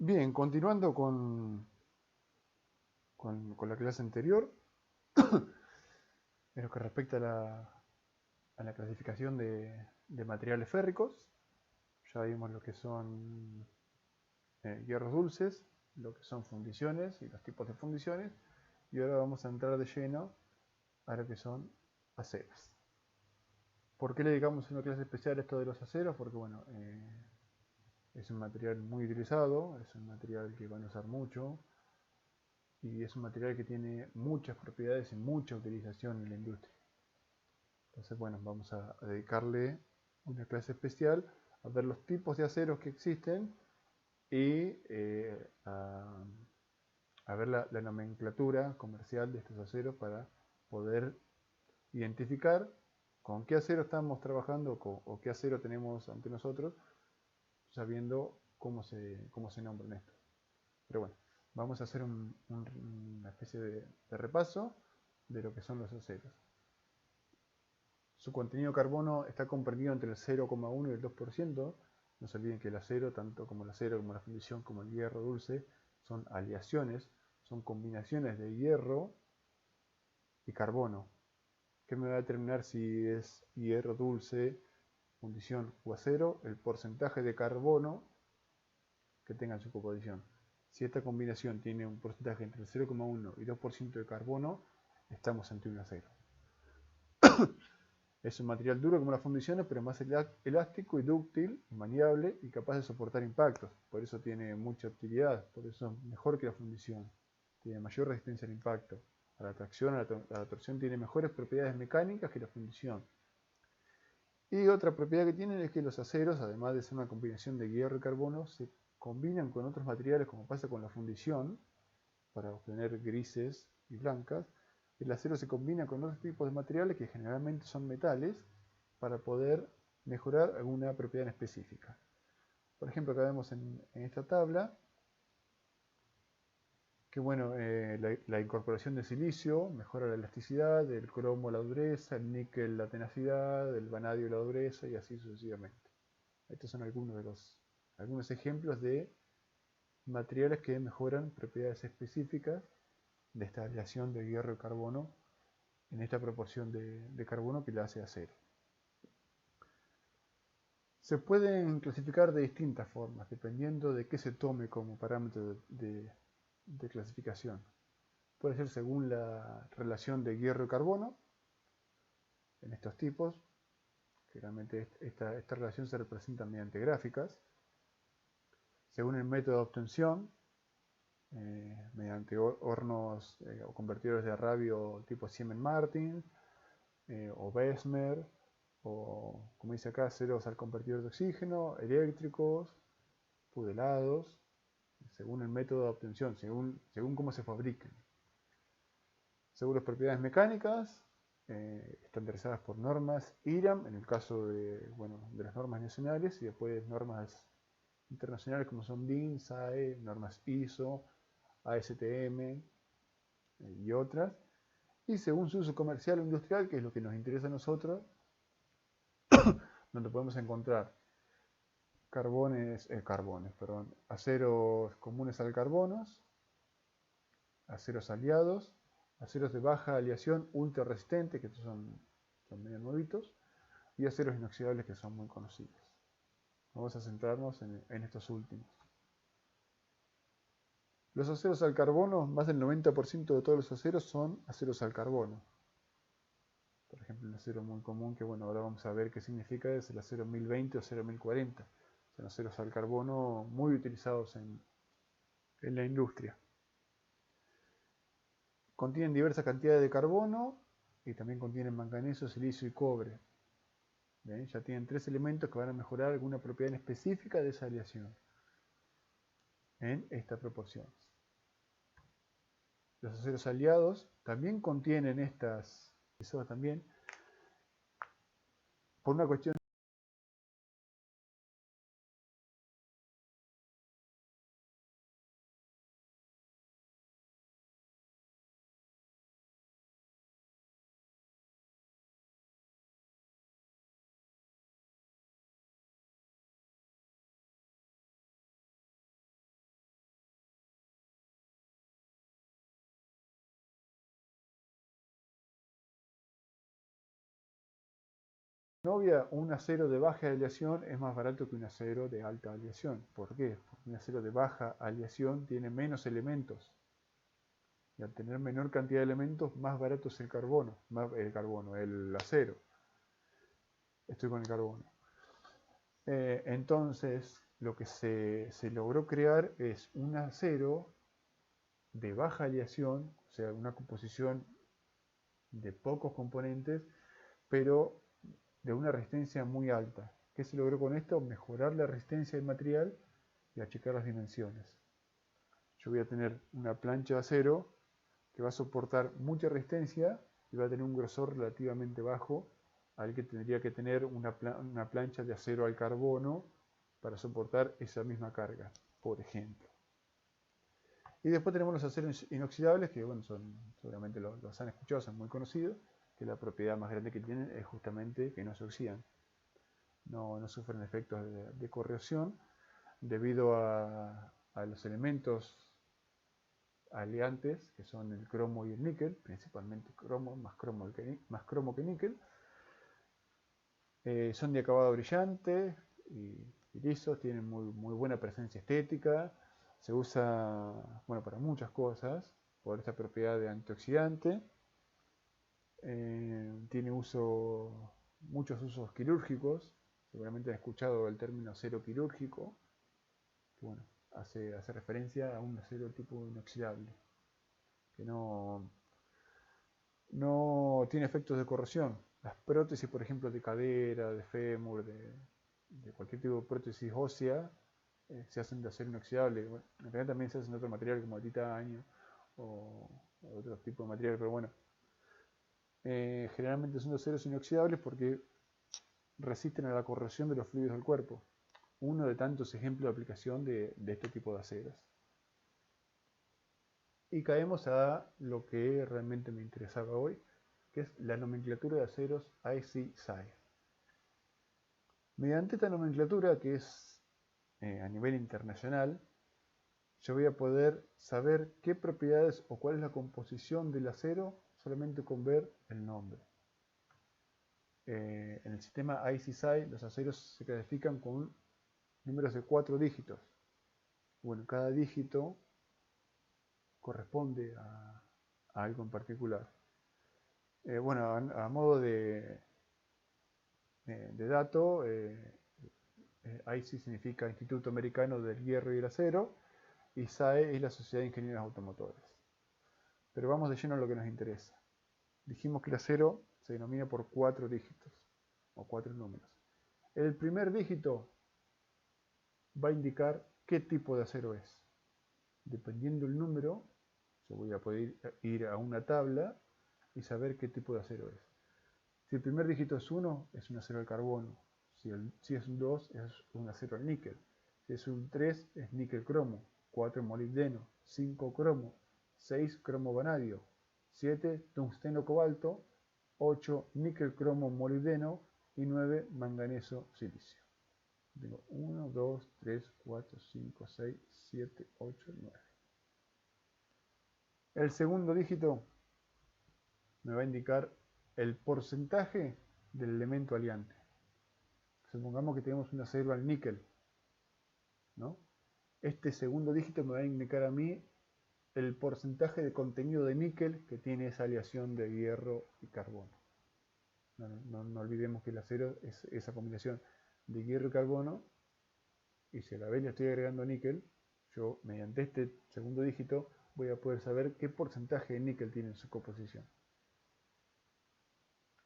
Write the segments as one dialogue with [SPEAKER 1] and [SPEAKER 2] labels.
[SPEAKER 1] Bien, continuando con la clase anterior, en lo que respecta a la clasificación de materiales férricos, ya vimos lo que son hierros dulces, lo que son fundiciones y los tipos de fundiciones, y ahora vamos a entrar de lleno a lo que son aceros. ¿Por qué le dedicamos una clase especial a esto de los aceros? Porque bueno, es un material muy utilizado, es un material que van a usar mucho, y es un material que tiene muchas propiedades y mucha utilización en la industria. Entonces, bueno, vamos a dedicarle una clase especial a ver los tipos de aceros que existen y a ver la nomenclatura comercial de estos aceros para poder identificar con qué acero estamos trabajando o qué acero tenemos ante nosotros, sabiendo cómo se nombran estos. Pero bueno, vamos a hacer una especie de repaso de lo que son los aceros. Su contenido de carbono está comprendido entre el 0,1 y el 2%. No se olviden que el acero, tanto como el acero, como la fundición, como el hierro dulce, son aleaciones, son combinaciones de hierro y carbono. ¿Qué me va a determinar si es hierro dulce, fundición o acero? El porcentaje de carbono que tenga en su composición. Si esta combinación tiene un porcentaje entre el 0,1 y 2% de carbono, estamos ante un acero. Es un material duro como las fundiciones, pero más elástico y dúctil, maniable y capaz de soportar impactos. Por eso tiene mucha utilidad, por eso es mejor que la fundición. Tiene mayor resistencia al impacto. A la tracción, a la torsión tiene mejores propiedades mecánicas que la fundición. Y otra propiedad que tienen es que los aceros, además de ser una combinación de hierro y carbono, se combinan con otros materiales como pasa con la fundición, para obtener grises y blancas. El acero se combina con otros tipos de materiales que generalmente son metales para poder mejorar alguna propiedad en específica. Por ejemplo, acá vemos en esta tabla que bueno, la incorporación de silicio mejora la elasticidad, el cromo la dureza, el níquel la tenacidad, el vanadio la dureza y así sucesivamente. Estos son algunos ejemplos de materiales que mejoran propiedades específicas de esta aleación de hierro y carbono en esta proporción de carbono que le hace acero. Se pueden clasificar de distintas formas, dependiendo de qué se tome como parámetro de clasificación. Puede ser según la relación de hierro y carbono, en estos tipos. Generalmente esta relación se representa mediante gráficas. Según el método de obtención, mediante hornos o convertidores de radio tipo Siemens-Martin o Bessemer, o como dice acá, ceros al convertidor de oxígeno, eléctricos, pudelados, según el método de obtención, según cómo se fabriquen. Según las propiedades mecánicas, estandarizadas por normas IRAM, en el caso de las normas nacionales, y después normas internacionales como son DIN, SAE, normas ISO, ASTM y otras. Y según su uso comercial o industrial, que es lo que nos interesa a nosotros, donde podemos encontrar aceros comunes al carbonos, aceros aliados, aceros de baja aleación ultra resistentes, que estos son medio nuevitos, y aceros inoxidables que son muy conocidos. Vamos a centrarnos en estos últimos. Los aceros al carbono, más del 90% de todos los aceros son aceros al carbono. Por ejemplo, un acero muy común que bueno, ahora vamos a ver qué significa es el acero 1020 o acero 1040. Son aceros al carbono muy utilizados en la industria. Contienen diversas cantidades de carbono y también contienen manganeso, silicio y cobre. ¿Ven? Ya tienen tres elementos que van a mejorar alguna propiedad en específica de esa aleación en esta proporción. Los aceros aliados también contienen también, por una cuestión novia, un acero de baja aleación es más barato que un acero de alta aleación. ¿Por qué? Porque un acero de baja aleación tiene menos elementos. Y al tener menor cantidad de elementos, más barato es el acero. Estoy con el carbono. Entonces, lo que se logró crear es un acero de baja aleación, o sea, una composición de pocos componentes, pero de una resistencia muy alta. ¿Qué se logró con esto? Mejorar la resistencia del material y achicar las dimensiones. Yo voy a tener una plancha de acero que va a soportar mucha resistencia y va a tener un grosor relativamente bajo al que tendría que tener una plancha de acero al carbono para soportar esa misma carga, por ejemplo. Y después tenemos los aceros inoxidables, que bueno, seguramente los han escuchado, son muy conocidos, que la propiedad más grande que tienen es justamente que no se oxidan. No sufren efectos de corrosión debido a los elementos aliantes, que son el cromo y el níquel, principalmente cromo, más cromo que níquel. Son de acabado brillante y lisos, tienen muy buena presencia estética, se usa bueno, para muchas cosas por esta propiedad de antioxidante. Tiene muchos usos quirúrgicos, seguramente han escuchado el término acero quirúrgico, que bueno, hace referencia a un acero tipo inoxidable, que no tiene efectos de corrosión. Las prótesis, por ejemplo, de cadera, de fémur, de cualquier tipo de prótesis ósea, se hacen de acero inoxidable. Bueno, en realidad también se hacen de otro material como el titanio o otro tipo de material, pero bueno. Generalmente son de aceros inoxidables porque resisten a la corrosión de los fluidos del cuerpo. Uno de tantos ejemplos de aplicación de este tipo de aceros. Y caemos a lo que realmente me interesaba hoy, que es la nomenclatura de aceros IC-SAI. Mediante esta nomenclatura, que es a nivel internacional, yo voy a poder saber qué propiedades o cuál es la composición del acero solamente con ver el nombre. En el sistema IC-SAI los aceros se clasifican con números de 4 dígitos. Bueno, cada dígito corresponde a algo en particular. Bueno, a modo de dato, IC significa Instituto Americano del Hierro y el Acero, y SAE es la Sociedad de Ingenieros Automotores. Pero vamos de lleno a lo que nos interesa. Dijimos que el acero se denomina por 4 dígitos, o 4 números. El primer dígito va a indicar qué tipo de acero es. Dependiendo del número, yo voy a poder ir a una tabla y saber qué tipo de acero es. Si el primer dígito es 1, es un acero al carbono. Si es un 2, es un acero al níquel. Si es un 3, es níquel cromo. 4 molibdeno. 5 cromo. 6 cromo vanadio. 7 tungsteno cobalto. 8 níquel cromo molibdeno. Y 9 manganeso silicio. Tengo 1, 2, 3, 4, 5, 6, 7, 8, 9. El segundo dígito me va a indicar el porcentaje del elemento aliante. Supongamos que tenemos un acero al níquel, ¿no? Este segundo dígito me va a indicar a mí el porcentaje de contenido de níquel que tiene esa aleación de hierro y carbono. No olvidemos que el acero es esa combinación de hierro y carbono, y si a la vez le estoy agregando níquel, yo mediante este segundo dígito voy a poder saber qué porcentaje de níquel tiene en su composición.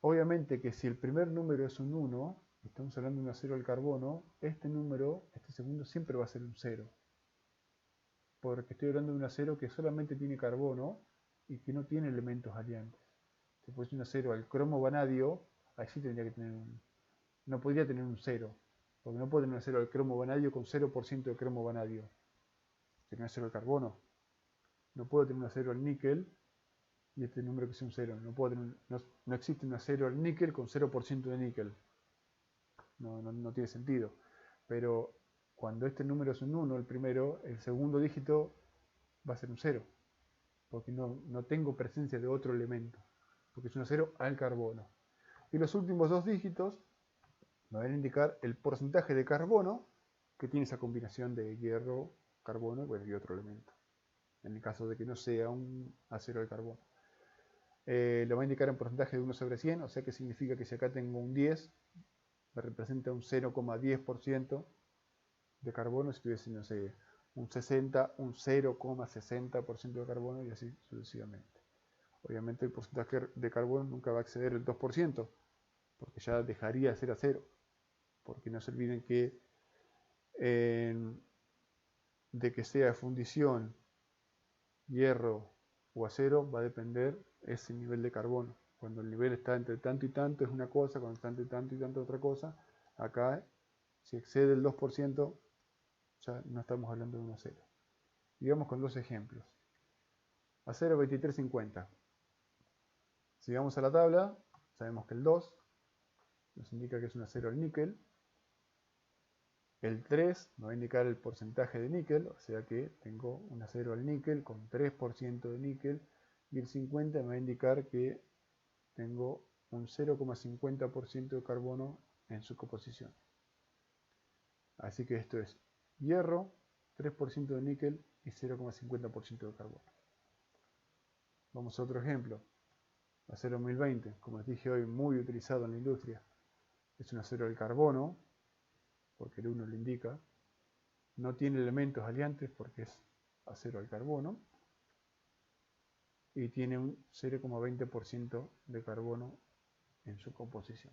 [SPEAKER 1] Obviamente que si el primer número es un 1, estamos hablando de un acero al carbono, este segundo siempre va a ser un 0. Porque estoy hablando de un acero que solamente tiene carbono y que no tiene elementos aliantes. Si fuese un acero al cromo vanadio, ahí sí tendría que tener no podría tener un 0. Porque no puedo tener un acero al cromo vanadio con 0% de cromo vanadio. Sería un acero al carbono. No puedo tener un acero al níquel y este número que sea un 0. No existe un acero al níquel con 0% de níquel. No tiene sentido. Pero cuando este número es un 1, el primero, el segundo dígito va a ser un 0. Porque no tengo presencia de otro elemento. Porque es un acero al carbono. Y los últimos dos dígitos me van a indicar el porcentaje de carbono que tiene esa combinación de hierro, carbono, bueno, y otro elemento. En el caso de que no sea un acero de carbono. Lo va a indicar en porcentaje de 1 sobre 100, o sea que significa que si acá tengo un 10, me representa un 0,10% de carbono, si tuviese, no sé, un 60, un 0,60% de carbono y así sucesivamente. Obviamente el porcentaje de carbono nunca va a exceder el 2%, porque ya dejaría de ser acero. Porque no se olviden que de que sea fundición, hierro o acero, va a depender ese nivel de carbono. Cuando el nivel está entre tanto y tanto es una cosa, cuando está entre tanto y tanto es otra cosa. Acá, si excede el 2%, ya no estamos hablando de un acero. Digamos con dos ejemplos. Acero 2350. Si vamos a la tabla, sabemos que el 2 nos indica que es un acero al níquel. El 3 me va a indicar el porcentaje de níquel, o sea que tengo un acero al níquel con 3% de níquel. Y el 50 me va a indicar que tengo un 0,50% de carbono en su composición. Así que esto es hierro, 3% de níquel y 0,50% de carbono. Vamos a otro ejemplo. Acero 1020, como les dije hoy, muy utilizado en la industria. Es un acero del carbono, porque el 1 lo indica. No tiene elementos aliantes porque es acero al carbono. Y tiene un 0,20% de carbono en su composición.